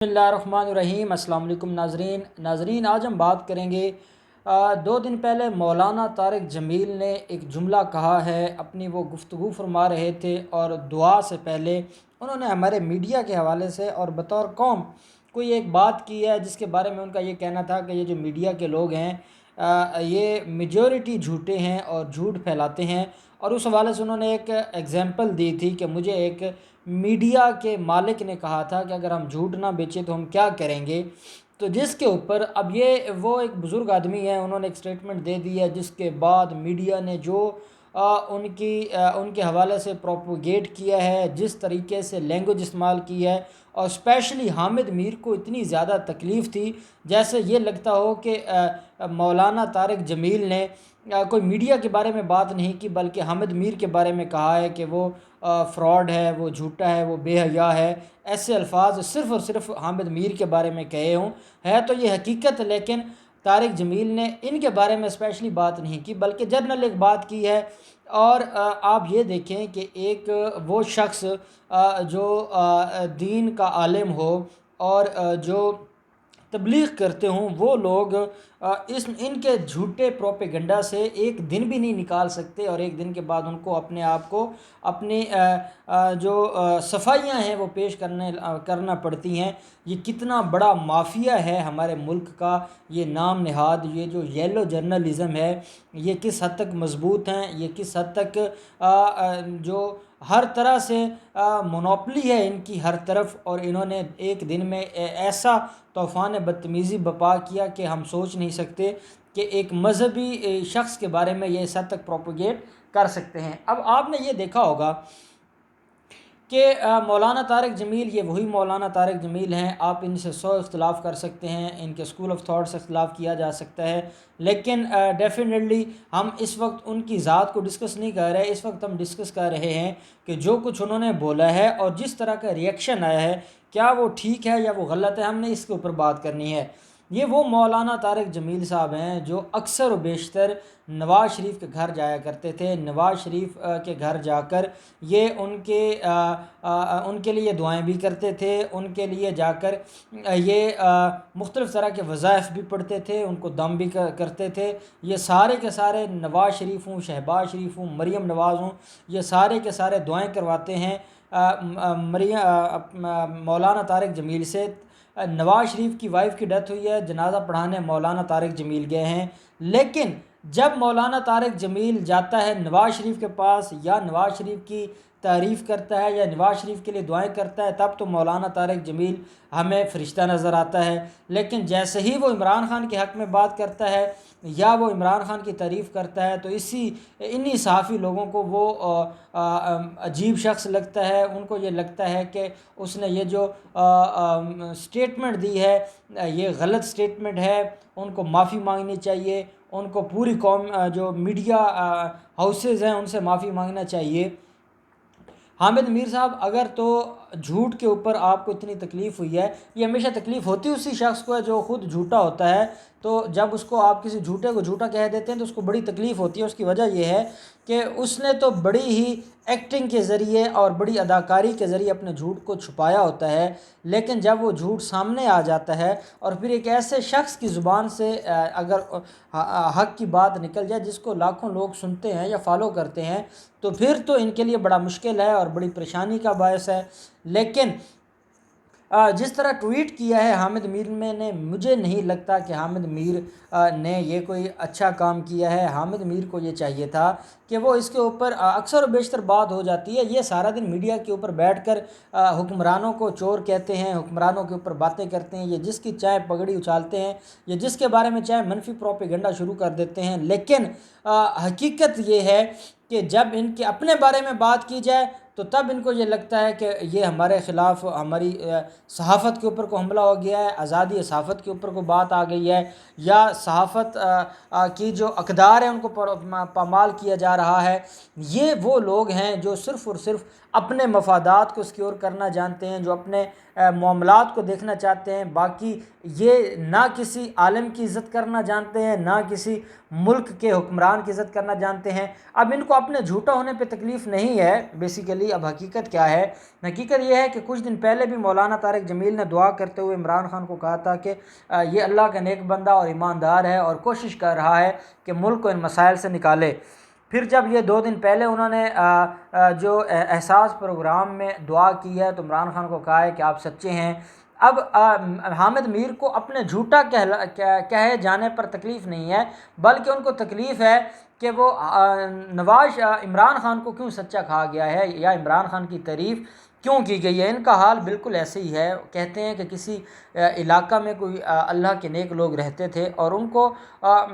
بسم اللہ الرحمن الرحیم۔ السلام علیکم ناظرین، آج ہم بات کریں گے 2 دن پہلے مولانا طارق جمیل نے ایک جملہ کہا ہے، اپنی وہ گفتگو فرما رہے تھے اور دعا سے پہلے انہوں نے ہمارے میڈیا کے حوالے سے اور بطور قوم کوئی ایک بات کی ہے جس کے بارے میں ان کا یہ کہنا تھا کہ یہ جو میڈیا کے لوگ ہیں یہ میجورٹی جھوٹے ہیں اور جھوٹ پھیلاتے ہیں، اور اس حوالے سے انہوں نے ایک ایگزامپل دی تھی کہ مجھے ایک میڈیا کے مالک نے کہا تھا کہ اگر ہم جھوٹ نہ بیچیں تو ہم کیا کریں گے، تو جس کے اوپر اب یہ وہ ایک بزرگ آدمی ہے، انہوں نے ایک سٹیٹمنٹ دے دی ہے، جس کے بعد میڈیا نے جو ان کے حوالے سے پروپوگیٹ کیا ہے، جس طریقے سے لینگویج استعمال کی ہے، اور اسپیشلی حامد میر کو اتنی زیادہ تکلیف تھی جیسے یہ لگتا ہو کہ مولانا طارق جمیل نے کوئی میڈیا کے بارے میں بات نہیں کی بلکہ حامد میر کے بارے میں کہا ہے کہ وہ فراڈ ہے، وہ جھوٹا ہے، وہ بے حیا ہے۔ ایسے الفاظ صرف اور صرف حامد میر کے بارے میں کہے ہوں، ہے تو یہ حقیقت، لیکن طارق جمیل نے ان کے بارے میں اسپیشلی بات نہیں کی بلکہ جنرل ایک بات کی ہے۔ اور آپ یہ دیکھیں کہ ایک وہ شخص جو دین کا عالم ہو اور جو تبلیغ کرتے ہوں، وہ لوگ ان کے جھوٹے پروپیگنڈا سے ایک دن بھی نہیں نکال سکتے، اور ایک دن کے بعد ان کو اپنے آپ کو اپنی جو صفائیاں ہیں وہ پیش کرنا پڑتی ہیں۔ یہ کتنا بڑا مافیا ہے ہمارے ملک کا یہ نام نہاد، یہ جو یلو جرنلزم ہے، یہ کس حد تک مضبوط ہیں، یہ کس حد تک جو ہر طرح سے مونوپلی ہے ان کی ہر طرف، اور انہوں نے ایک دن میں ایسا طوفان بدتمیزی بپا کیا کہ ہم سوچ نہیں سکتے کہ ایک مذہبی شخص کے بارے میں یہ اس حد تک پروپوگیٹ کر سکتے ہیں۔ اب آپ نے یہ دیکھا ہوگا کہ مولانا طارق جمیل یہ وہی مولانا طارق جمیل ہیں، آپ ان سے 100 اختلاف کر سکتے ہیں، ان کے اسکول آف تھاٹ سے اختلاف کیا جا سکتا ہے، لیکن ڈیفینیٹلی ہم اس وقت ان کی ذات کو ڈسکس نہیں کر رہے، اس وقت ہم ڈسکس کر رہے ہیں کہ جو کچھ انہوں نے بولا ہے اور جس طرح کا ریئیکشن آیا ہے، کیا وہ ٹھیک ہے یا وہ غلط ہے، ہم نے اس کے اوپر بات کرنی ہے۔ یہ وہ مولانا طارق جمیل صاحب ہیں جو اکثر و بیشتر نواز شریف کے گھر جایا کرتے تھے، نواز شریف کے گھر جا کر یہ ان کے لیے دعائیں بھی کرتے تھے، ان کے لیے جا کر یہ مختلف طرح کے وظائف بھی پڑھتے تھے، ان کو دم بھی کرتے تھے۔ یہ سارے کے سارے نواز شریف ہوں، شہباز شریف ہوں، مریم نواز ہوں، یہ سارے کے سارے دعائیں کرواتے ہیں مولانا طارق جمیل سے۔ نواز شریف کی وائف کی ڈیتھ ہوئی ہے، جنازہ پڑھانے مولانا طارق جمیل گئے ہیں، لیکن جب مولانا طارق جمیل جاتا ہے نواز شریف کے پاس یا نواز شریف کی تعریف کرتا ہے یا نواز شریف کے لیے دعائیں کرتا ہے، تب تو مولانا طارق جمیل ہمیں فرشتہ نظر آتا ہے، لیکن جیسے ہی وہ عمران خان کے حق میں بات کرتا ہے یا وہ عمران خان کی تعریف کرتا ہے تو انہی صحافی لوگوں کو وہ عجیب شخص لگتا ہے، ان کو یہ لگتا ہے کہ اس نے یہ جو سٹیٹمنٹ دی ہے یہ غلط سٹیٹمنٹ ہے، ان کو معافی مانگنی چاہیے، ان کو پوری قوم جو میڈیا ہاؤسز ہیں ان سے معافی مانگنا چاہیے۔ حامد میر صاحب، اگر تو جھوٹ کے اوپر آپ کو اتنی تکلیف ہوئی ہے، یہ ہمیشہ تکلیف ہوتی اسی شخص کو ہے جو خود جھوٹا ہوتا ہے، تو جب اس کو آپ کسی جھوٹے کو جھوٹا کہہ دیتے ہیں تو اس کو بڑی تکلیف ہوتی ہے۔ اس کی وجہ یہ ہے کہ اس نے تو بڑی ہی ایکٹنگ کے ذریعے اور بڑی اداکاری کے ذریعے اپنے جھوٹ کو چھپایا ہوتا ہے، لیکن جب وہ جھوٹ سامنے آ جاتا ہے اور پھر ایک ایسے شخص کی زبان سے اگر حق کی بات نکل جائے جس کو لاکھوں لوگ سنتے ہیں یا فالو کرتے ہیں، تو پھر تو ان کے لیے بڑا مشکل ہے اور بڑی پریشانی کا باعث ہے۔ لیکن جس طرح ٹویٹ کیا ہے حامد میر نے، مجھے نہیں لگتا کہ حامد میر نے یہ کوئی اچھا کام کیا ہے۔ حامد میر کو یہ چاہیے تھا کہ وہ اس کے اوپر اکثر و بیشتر بات ہو جاتی ہے، یہ سارا دن میڈیا کے اوپر بیٹھ کر حکمرانوں کو چور کہتے ہیں، حکمرانوں کے اوپر باتیں کرتے ہیں، یہ جس کی چاہے پگڑی اچھالتے ہیں، یہ جس کے بارے میں چاہے منفی پروپیگنڈا شروع کر دیتے ہیں، لیکن حقیقت یہ ہے کہ جب ان کے اپنے بارے میں بات کی جائے تو تب ان کو یہ لگتا ہے کہ یہ ہمارے خلاف ہماری صحافت کے اوپر کو حملہ ہو گیا ہے، آزادی صحافت کے اوپر کو بات آ گئی ہے، یا صحافت کی جو اقدار ہیں ان کو پامال کیا جا رہا ہے۔ یہ وہ لوگ ہیں جو صرف اور صرف اپنے مفادات کو سکیور کرنا جانتے ہیں، جو اپنے معاملات کو دیکھنا چاہتے ہیں، باقی یہ نہ کسی عالم کی عزت کرنا جانتے ہیں، نہ کسی ملک کے حکمران کی عزت کرنا جانتے ہیں۔ اب ان کو اپنے جھوٹا ہونے پہ تکلیف نہیں ہے بیسیکلی۔ اب حقیقت کیا ہے؟ حقیقت یہ ہے کہ کچھ دن پہلے بھی مولانا طارق جمیل نے دعا کرتے ہوئے عمران خان کو کہا تھا کہ یہ اللہ کا نیک بندہ اور ایماندار ہے اور کوشش کر رہا ہے کہ ملک کو ان مسائل سے نکالے۔ پھر جب یہ 2 دن پہلے انہوں نے جو احساس پروگرام میں دعا کی ہے تو عمران خان کو کہا ہے کہ آپ سچے ہیں۔ اب حامد میر کو اپنے جھوٹا کہے جانے پر تکلیف نہیں ہے، بلکہ ان کو تکلیف ہے کہ وہ عمران خان کو کیوں سچا کہا گیا ہے یا عمران خان کی تعریف کیوں کی گئی ہے۔ ان کا حال بالکل ایسے ہی ہے۔ کہتے ہیں کہ کسی علاقہ میں کوئی اللہ کے نیک لوگ رہتے تھے اور ان کو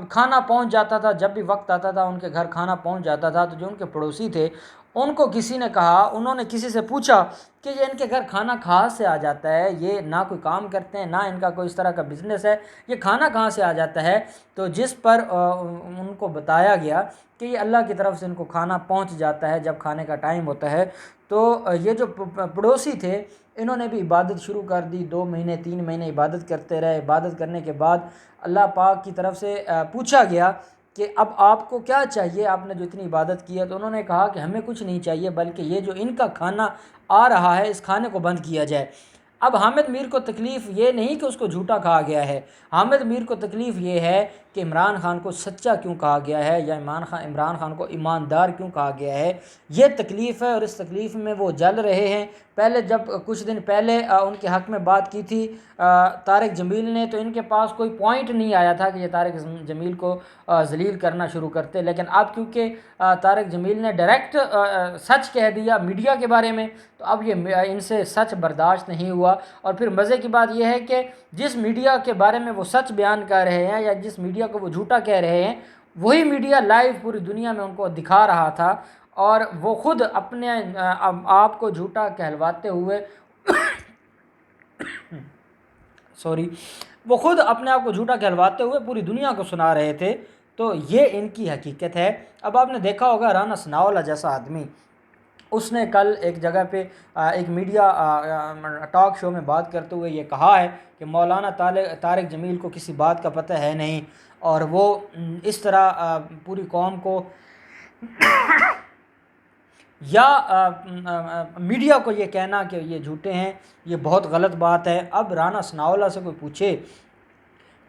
کھانا پہنچ جاتا تھا، جب بھی وقت آتا تھا ان کے گھر کھانا پہنچ جاتا تھا، تو جو ان کے پڑوسی تھے ان کو کسی نے کہا، انہوں نے کسی سے پوچھا کہ یہ ان کے گھر کھانا کہاں سے آ جاتا ہے، یہ نہ کوئی کام کرتے ہیں، نہ ان کا کوئی اس طرح کا بزنس ہے، یہ کھانا کہاں سے آ جاتا ہے؟ تو جس پر ان کو بتایا گیا کہ یہ اللہ کی طرف سے ان کو کھانا پہنچ جاتا ہے جب کھانے کا ٹائم ہوتا ہے۔ تو یہ جو پڑوسی تھے انہوں نے بھی عبادت شروع کر دی، 2 مہینے 3 مہینے عبادت کرتے رہے۔ عبادت کرنے کے بعد اللہ پاک کی طرف سے پوچھا گیا کہ اب آپ کو کیا چاہیے، آپ نے جو اتنی عبادت کی ہے؟ تو انہوں نے کہا کہ ہمیں کچھ نہیں چاہیے، بلکہ یہ جو ان کا کھانا آ رہا ہے اس کھانے کو بند کیا جائے۔ اب حامد میر کو تکلیف یہ نہیں کہ اس کو جھوٹا کہا گیا ہے، حامد میر کو تکلیف یہ ہے کہ عمران خان کو سچا کیوں کہا گیا ہے یا عمران خان کو ایماندار کیوں کہا گیا ہے، یہ تکلیف ہے، اور اس تکلیف میں وہ جل رہے ہیں۔ پہلے جب کچھ دن پہلے ان کے حق میں بات کی تھی طارق جمیل نے، تو ان کے پاس کوئی پوائنٹ نہیں آیا تھا کہ یہ طارق جمیل کو ذلیل کرنا شروع کرتے، لیکن اب کیونکہ طارق جمیل نے ڈائریکٹ سچ کہہ دیا میڈیا کے بارے میں، تو اب یہ ان سے سچ برداشت نہیں ہوا۔ اور پھر مزے کی بات یہ ہے کہ جس میڈیا کے بارے میں وہ سچ بیان کر رہے ہیں یا جس میڈیا کو وہ جھوٹا کہہ رہے ہیں، وہی میڈیا لائیو پوری دنیا میں ان کو دکھا رہا تھا، اور وہ خود اپنے آپ کو جھوٹا کہلواتے ہوئے وہ خود اپنے آپ کو جھوٹا کہلواتے ہوئے پوری دنیا کو سنا رہے تھے۔ تو یہ ان کی حقیقت ہے۔ اب آپ نے دیکھا ہوگا رانا ثناءاللہ جیسا آدمی، اس نے کل ایک جگہ پہ ایک میڈیا ٹاک شو میں بات کرتے ہوئے یہ کہا ہے کہ مولانا طارق جمیل کو کسی بات کا پتہ ہے نہیں، اور وہ اس طرح پوری قوم کو یا میڈیا کو یہ کہنا کہ یہ جھوٹے ہیں، یہ بہت غلط بات ہے۔ اب رانا ثناءاللہ سے کوئی پوچھے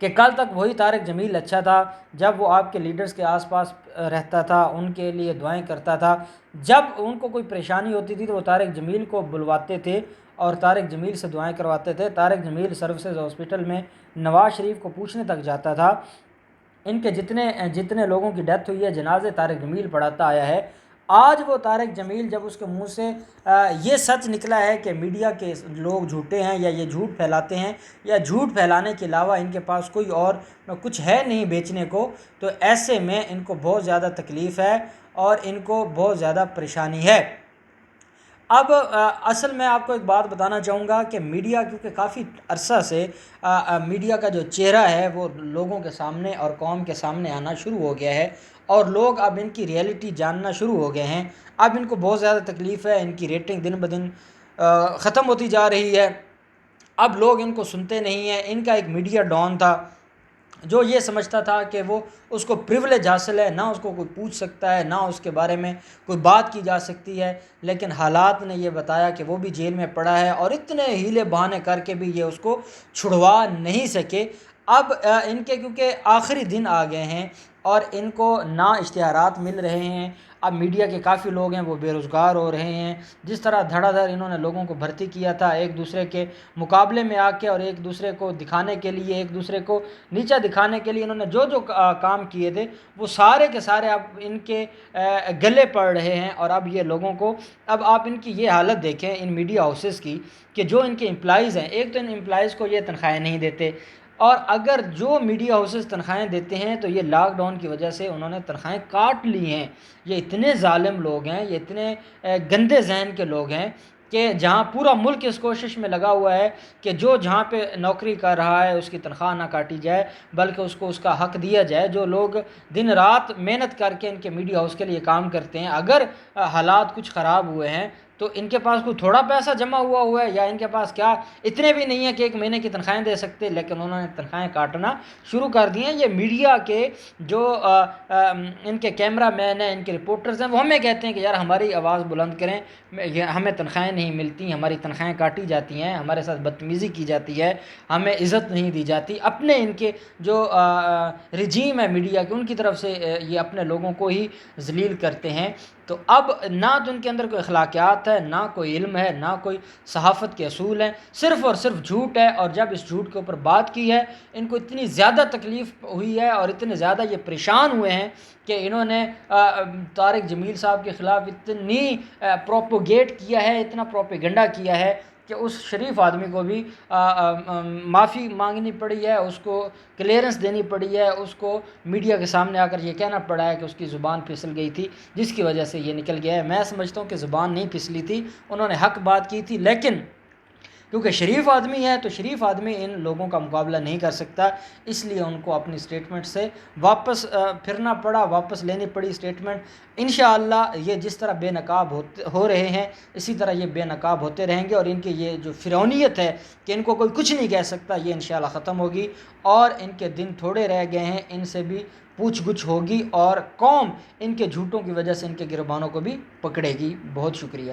کہ کل تک وہی طارق جمیل اچھا تھا، جب وہ آپ کے لیڈرز کے آس پاس رہتا تھا، ان کے لیے دعائیں کرتا تھا، جب ان کو کوئی پریشانی ہوتی تھی تو وہ طارق جمیل کو بلواتے تھے اور طارق جمیل سے دعائیں کرواتے تھے۔ طارق جمیل سروسز ہاسپٹل میں نواز شریف کو پوچھنے تک جاتا تھا۔ ان کے جتنے لوگوں کی ڈیتھ ہوئی ہے جنازے طارق جمیل پڑھاتا آیا ہے۔ آج وہ طارق جمیل جب اس کے منہ سے یہ سچ نکلا ہے کہ میڈیا کے لوگ جھوٹے ہیں یا یہ جھوٹ پھیلاتے ہیں، یا جھوٹ پھیلانے کے علاوہ ان کے پاس کوئی اور کچھ ہے نہیں بیچنے کو، تو ایسے میں ان کو بہت زیادہ تکلیف ہے اور ان کو بہت زیادہ پریشانی ہے۔ اب اصل میں آپ کو ایک بات بتانا چاہوں گا کہ میڈیا کیونکہ کافی عرصہ سے میڈیا کا جو چہرہ ہے وہ لوگوں کے سامنے اور قوم کے سامنے آنا شروع ہو گیا ہے، اور لوگ اب ان کی ریئلٹی جاننا شروع ہو گئے ہیں۔ اب ان کو بہت زیادہ تکلیف ہے، ان کی ریٹنگ دن بدن ختم ہوتی جا رہی ہے، اب لوگ ان کو سنتے نہیں ہیں۔ ان کا ایک میڈیا ڈان تھا جو یہ سمجھتا تھا کہ وہ اس کو پریولیج حاصل ہے، نہ اس کو کوئی پوچھ سکتا ہے، نہ اس کے بارے میں کوئی بات کی جا سکتی ہے، لیکن حالات نے یہ بتایا کہ وہ بھی جیل میں پڑا ہے، اور اتنے ہیلے بہانے کر کے بھی یہ اس کو چھڑوا نہیں سکے۔ اب ان کے کیونکہ آخری دن آ گئے ہیں اور ان کو نہ اشتہارات مل رہے ہیں، اب میڈیا کے کافی لوگ ہیں وہ بے روزگار ہو رہے ہیں۔ جس طرح دھڑا دھڑ انہوں نے لوگوں کو بھرتی کیا تھا ایک دوسرے کے مقابلے میں آ کے، اور ایک دوسرے کو دکھانے کے لیے، ایک دوسرے کو نیچا دکھانے کے لیے انہوں نے جو کام کیے تھے وہ سارے کے سارے اب ان کے گلے پڑ رہے ہیں۔ اور اب یہ لوگوں کو، اب آپ ان کی یہ حالت دیکھیں ان میڈیا ہاؤسز کی، کہ جو ان کے امپلائیز ہیں، ایک تو ان امپلائیز کو یہ تنخواہیں نہیں دیتے، اور اگر جو میڈیا ہاؤسز تنخواہیں دیتے ہیں تو یہ لاک ڈاؤن کی وجہ سے انہوں نے تنخواہیں کاٹ لی ہیں۔ یہ اتنے ظالم لوگ ہیں، یہ اتنے گندے ذہن کے لوگ ہیں کہ جہاں پورا ملک اس کوشش میں لگا ہوا ہے کہ جو جہاں پہ نوکری کر رہا ہے اس کی تنخواہ نہ کاٹی جائے، بلکہ اس کو اس کا حق دیا جائے۔ جو لوگ دن رات محنت کر کے ان کے میڈیا ہاؤس کے لیے کام کرتے ہیں، اگر حالات کچھ خراب ہوئے ہیں تو ان کے پاس کوئی تھوڑا پیسہ جمع ہوا ہے یا ان کے پاس کیا اتنے بھی نہیں ہے کہ ایک مہینے کی تنخواہیں دے سکتے، لیکن انہوں نے تنخواہیں کاٹنا شروع کر دی ہیں۔ یہ میڈیا کے جو ان کے کیمرہ مین ہیں، ان کے رپورٹرز ہیں، وہ ہمیں کہتے ہیں کہ یار ہماری آواز بلند کریں، ہمیں تنخواہیں نہیں ملتی، ہماری تنخواہیں کاٹی جاتی ہیں، ہمارے ساتھ بدتمیزی کی جاتی ہے، ہمیں عزت نہیں دی جاتی۔ اپنے ان کے جو رجیم ہے میڈیا کے، ان کی طرف سے یہ اپنے لوگوں کو ہی ذلیل کرتے ہیں۔ تو اب نہ تو ان کے اندر کوئی اخلاقیات ہے، نہ کوئی علم ہے، نہ کوئی صحافت کے اصول ہیں، صرف اور صرف جھوٹ ہے۔ اور جب اس جھوٹ کے اوپر بات کی ہے، ان کو اتنی زیادہ تکلیف ہوئی ہے اور اتنے زیادہ یہ پریشان ہوئے ہیں کہ انہوں نے طارق جمیل صاحب کے خلاف اتنی پروپوگیٹ کیا ہے، اتنا پروپیگنڈا کیا ہے کہ اس شریف آدمی کو بھی معافی مانگنی پڑی ہے، اس کو کلیئرنس دینی پڑی ہے، اس کو میڈیا کے سامنے آ کر یہ کہنا پڑا ہے کہ اس کی زبان پھسل گئی تھی جس کی وجہ سے یہ نکل گیا ہے۔ میں سمجھتا ہوں کہ زبان نہیں پھسلی تھی، انہوں نے حق بات کی تھی، لیکن کیونکہ شریف آدمی ہے تو شریف آدمی ان لوگوں کا مقابلہ نہیں کر سکتا، اس لیے ان کو اپنی سٹیٹمنٹ سے واپس پھرنا پڑا، واپس لینی پڑی سٹیٹمنٹ۔ انشاءاللہ یہ جس طرح بے نقاب ہو رہے ہیں اسی طرح یہ بے نقاب ہوتے رہیں گے، اور ان کی یہ جو فرعونیت ہے کہ ان کو کوئی کچھ نہیں کہہ سکتا، یہ انشاءاللہ ختم ہوگی، اور ان کے دن تھوڑے رہ گئے ہیں، ان سے بھی پوچھ گچھ ہوگی اور قوم ان کے جھوٹوں کی وجہ سے ان کے گربانوں کو بھی پکڑے گی۔ بہت شکریہ۔